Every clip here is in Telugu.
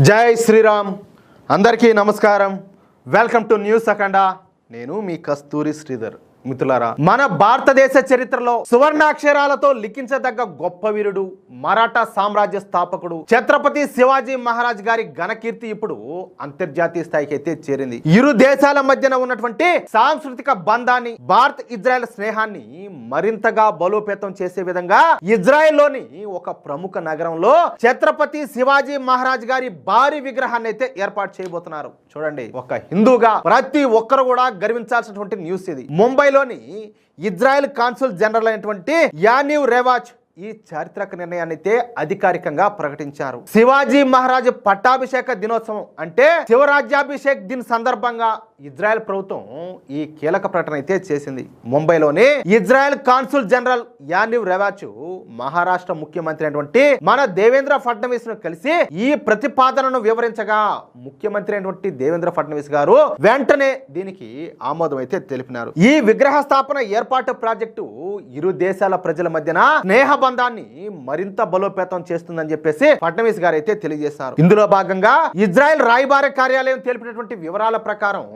జై శ్రీరామ్. అందరికీ నమస్కారం. వెల్కమ్ టు న్యూస్ అఖండ. నేను మీ కస్తూరి శ్రీధర్. మిత్రులారా, మన భారతదేశ చరిత్రలో సువర్ణాక్షరాలతో లిఖించదగ్గ గొప్ప వీరుడు, మరాఠా సామ్రాజ్య స్థాపకుడు ఛత్రపతి శివాజీ మహారాజ్ గారి ఘనకీర్తి ఇప్పుడు అంతర్జాతీయ స్థాయికి అయితే చేరింది. ఇరు దేశాల మధ్యన ఉన్నటువంటి సాంస్కృతిక బంధాన్ని, భారత్ ఇజ్రాయెల్ స్నేహాన్ని మరింతగా బలోపేతం చేసే విధంగా ఇజ్రాయెల్లోని ఒక ప్రముఖ నగరంలో ఛత్రపతి శివాజీ మహారాజ్ గారి భారీ విగ్రహాన్ని అయితే ఏర్పాటు చేయబోతున్నారు. చూడండి, ఒక హిందూగా ప్రతి ఒక్కరు కూడా గర్వించాల్సినటువంటి న్యూస్ ఇది. ముంబైలోని ఇజ్రాయెల్ కాన్సుల్ జనరల్ అయినటువంటి యానివ్ రేవాచ్ ఈ చారిత్రక నిర్ణయాన్ని అయితే అధికారికంగా ప్రకటించారు. శివాజీ మహారాజ్ పట్టాభిషేక దినోత్సవం అంటే శివరాజ్యాభిషేక్ దిన్ సందర్భంగా ఇజ్రాయెల్ ప్రభుత్వం ఈ కీలక ప్రకటన అయితే చేసింది. ముంబైలోని Israel consul general Yaniv రేవాచ్ Maharashtra ముఖ్యమంత్రి అయినటువంటి మన దేవేంద్ర ఫడ్నవీస్ ను కలిసి ఈ ప్రతిపాదనను వివరించగా ముఖ్యమంత్రి అయినటువంటి దేవేంద్ర ఫడ్నవీస్ గారు వెంటనే దీనికి ఆమోదం అయితే తెలిపినారు. ఈ విగ్రహ స్థాపన ఏర్పాటు ప్రాజెక్టు ఇరు దేశాల ప్రజల మధ్యన స్నేహ బంధాన్ని మరింత బలోపేతం చేస్తుందని చెప్పేసి ఫడ్నవీస్ గారు అయితే తెలియజేశారు. ఇందులో భాగంగా ఇజ్రాయెల్ రాయబార కార్యాలయం తెలిపినటువంటి వివరాల ప్రకారం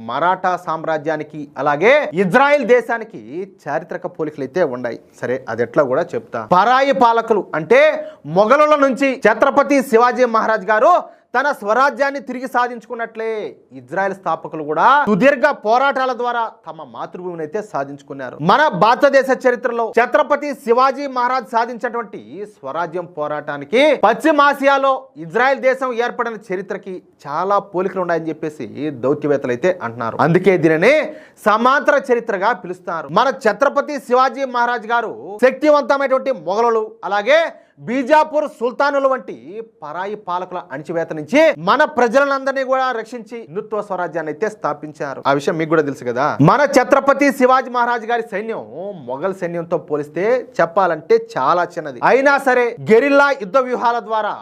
మరాఠా సామ్రాజ్యానికి అలాగే ఇజ్రాయెల్ దేశానికి చారిత్రక పోలికలు అయితే ఉన్నాయి. సరే, అది ఎట్లా కూడా చెప్తా. పరాయి పాలకులు అంటే మొఘలుల నుంచి ఛత్రపతి శివాజీ మహారాజ్ గారు తన స్వరాజ్యాన్ని తిరిగి సాధించుకున్నట్లే ఇజ్రాయెల్ స్థాపకులు కూడా సుదీర్ఘ పోరాటాల ద్వారా తమ మాతృభూమిని అయితే సాధించుకున్నారు. మన భారతదేశ చరిత్రలో ఛత్రపతి శివాజీ మహారాజ్ సాధించినటువంటి స్వరాజ్యం పోరాటానికి పశ్చిమాసియాలో ఇజ్రాయెల్ దేశం ఏర్పడిన చరిత్రకి చాలా పోలికలు ఉన్నాయని చెప్పేసి దౌత్యవేత్తలు అయితే అంటున్నారు. అందుకే దీనిని సమాంతర చరిత్రగా పిలుస్తారు. మన ఛత్రపతి శివాజీ మహారాజ్ గారు శక్తివంతమైనటువంటి మొఘలులు అలాగే బీజాపూర్ సుల్తానులు వంటి పరాయి పాలకుల అణిచివేత నుంచి మన ప్రజలందరినీ కూడా రక్షించి హిందుత్వ స్వరాజ్యాన్ని అయితే స్థాపించారు. ఆ విషయం మీకు కూడా తెలుసు కదా. మన ఛత్రపతి శివాజీ మహారాజ్ గారి సైన్యం మొఘల్ సైన్యంతో పోలిస్తే చెప్పాలంటే చాలా చిన్నది. అయినా సరే గెరిల్లా యుద్ధ వ్యూహాల ద్వారా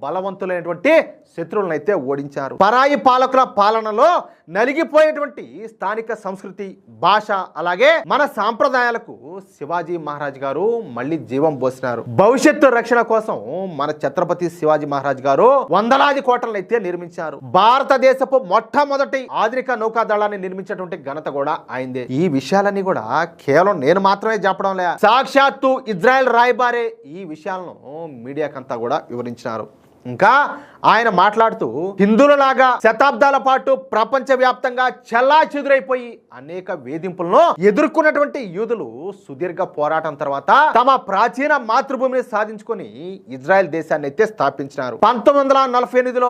బలవంతులైనటువంటి శత్రువులను అయితే ఓడించారు. పరాయి పాలకుల పాలనలో నలిగిపోయేటువంటి స్థానిక సంస్కృతి, భాష అలాగే మన సాంప్రదాయాలకు శివాజీ మహారాజ్ గారు మళ్ళీ జీవం పోసినారు. భవిష్యత్తు రక్షణ కోసం మన ఛత్రపతి శివాజీ మహారాజ్ గారు వందలాది కోటలను అయితే నిర్మించారు. భారతదేశపు మొట్టమొదటి ఆధునిక నౌకాదళాన్ని నిర్మించినటువంటి ఘనత కూడా ఆయనదే. ఈ విషయాలన్నీ కూడా కేవలం నేను మాత్రమే చెప్పడం లే, సాక్షాత్తు ఇజ్రాయెల్ రాయబారే ఈ విషయాలను మీడియాకంతా కూడా వివరించినారు. ఇంకా ఆయన మాట్లాడుతూ హిందువులలాగా శతాబ్దాల పాటు ప్రపంచ వ్యాప్తంగా చెల్లా చెదురైపోయి అనేక వేధింపులను ఎదుర్కొన్నటువంటి యూదులు సుదీర్ఘ పోరాటం తర్వాత తమ ప్రాచీన మాతృభూమిని సాధించుకొని ఇజ్రాయెల్ దేశాన్ని అయితే స్థాపించినారు. 1948లో